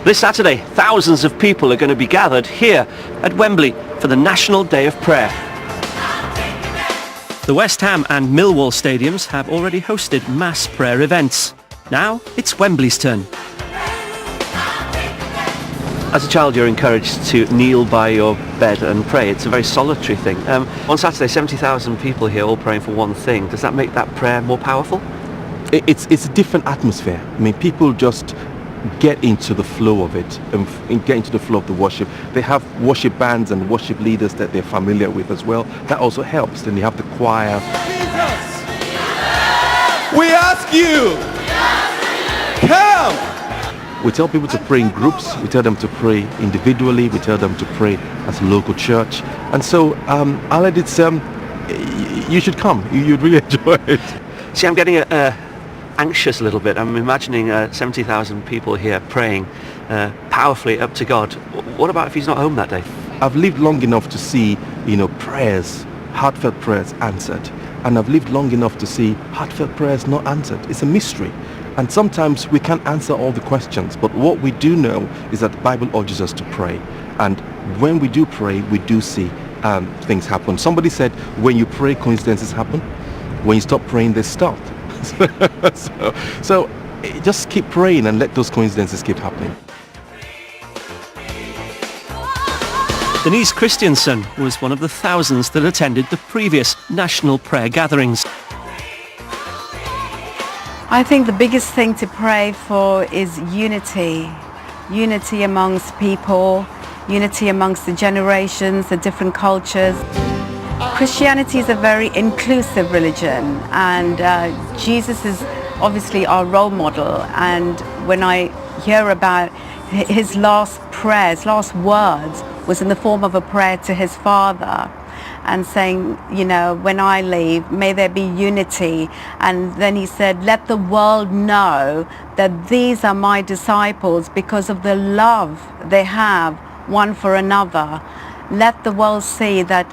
This Saturday, thousands of people are going to be gathered here at Wembley for the National Day of Prayer. The West Ham and Millwall stadiums have already hosted mass prayer events. Now it's Wembley's turn. As a child, you're encouraged to kneel by your bed and pray. It's a very solitary thing. On Saturday, 70,000 people here all praying for one thing. Does that make that prayer more powerful? It's a different atmosphere. I mean, people just get into the flow of it and get into the flow of the worship. They have worship bands and worship leaders that they're familiar with as well. That also helps. Then you have the choir. Jesus, we ask you, come! We tell people to pray in groups. We tell them to pray individually. We tell them to pray as a local church. And so, Aled, you should come. You'd really enjoy it. See, I'm getting anxious a little bit. I'm imagining 70,000 people here praying powerfully up to God. What about if he's not home that day? I've lived long enough to see, prayers, heartfelt prayers answered. And I've lived long enough to see heartfelt prayers not answered. It's a mystery. And sometimes we can't answer all the questions. But what we do know is that the Bible urges us to pray. And when we do pray, we do see things happen. Somebody said, when you pray, coincidences happen. When you stop praying, they stop. So just keep praying and let those coincidences keep happening. Denise Christiansen was one of the thousands that attended the previous national prayer gatherings. I think the biggest thing to pray for is unity. Unity amongst people, unity amongst the generations, the different cultures. Christianity is a very inclusive religion, and Jesus is obviously our role model. And when I hear about his last prayers, last words was in the form of a prayer to his Father, and saying, when I leave, may there be unity. And then he said, let the world know that these are my disciples because of the love they have one for another. Let the world see that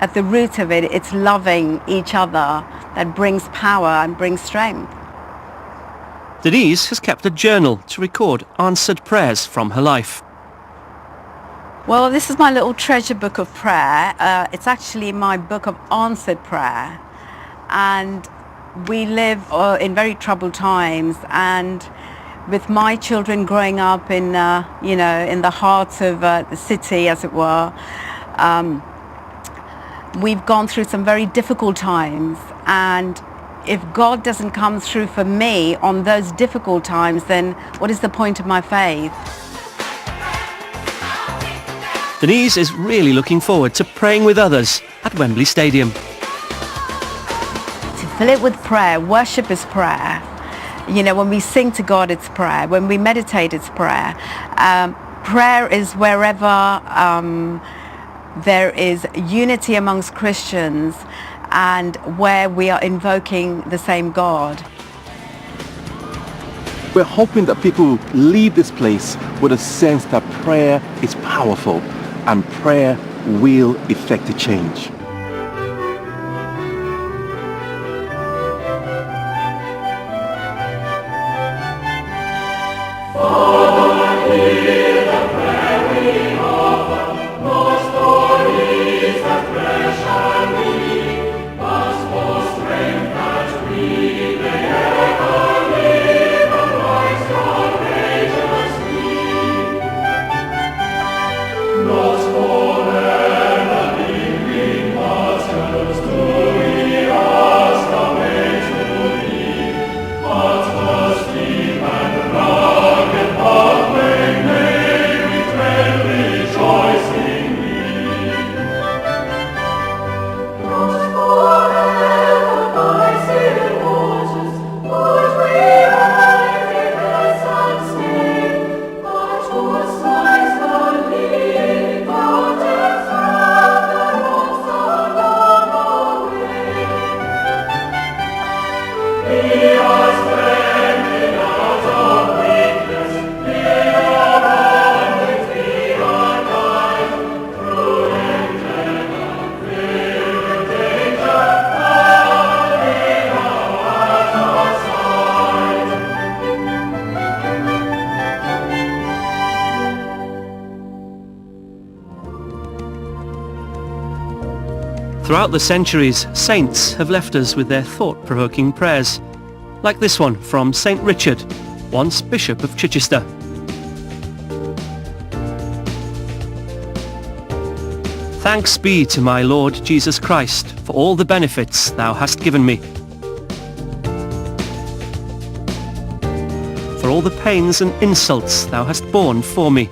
at the root of it, it's loving each other that brings power and brings strength. Denise has kept a journal to record answered prayers from her life. Well, this is my little treasure book of prayer. It's actually my book of answered prayer. And we live in very troubled times. And with my children growing up in, in the heart of the city, as it were, we've gone through some very difficult times. And if God doesn't come through for me on those difficult times, then what is the point of my faith? Denise is really looking forward to praying with others at Wembley Stadium. To fill it with prayer, worship is prayer. When we sing to God, it's prayer. When we meditate, it's prayer. Prayer is wherever there is unity amongst Christians and where we are invoking the same God. We're hoping that people leave this place with a sense that prayer is powerful and prayer will effect a change. Throughout the centuries, saints have left us with their thought-provoking prayers, like this one from St. Richard, once Bishop of Chichester. Thanks be to my Lord Jesus Christ for all the benefits thou hast given me, for all the pains and insults thou hast borne for me.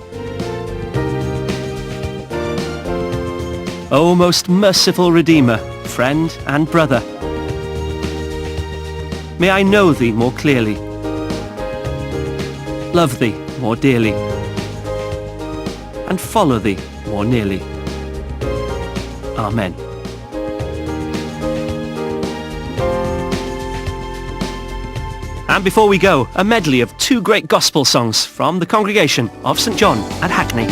O most merciful Redeemer, friend and brother, may I know thee more clearly, love thee more dearly, and follow thee more nearly. Amen. And before we go, a medley of two great gospel songs from the congregation of St. John at Hackney.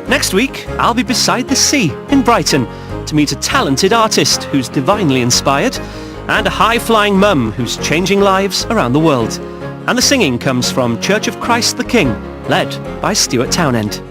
Next week, I'll be beside the sea in Brighton to meet a talented artist who's divinely inspired and a high-flying mum who's changing lives around the world. And the singing comes from Church of Christ the King, led by Stuart Townend.